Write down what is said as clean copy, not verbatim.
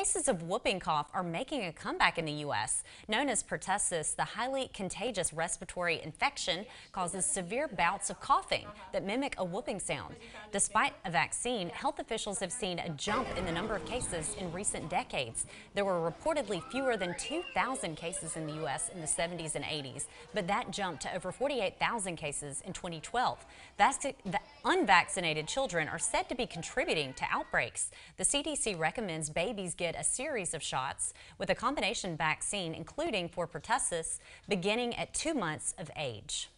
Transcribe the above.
Cases of whooping cough are making a comeback in the U.S. Known as pertussis, the highly contagious respiratory infection causes severe bouts of coughing that mimic a whooping sound. Despite a vaccine, health officials have seen a jump in the number of cases in recent decades. There were reportedly fewer than 2,000 cases in the U.S. in the 70s and 80s, but that jumped to over 48,000 cases in 2012. The unvaccinated children are said to be contributing to outbreaks. The CDC recommends babies get a series of shots with a combination vaccine, including for pertussis, beginning at 2 months of age.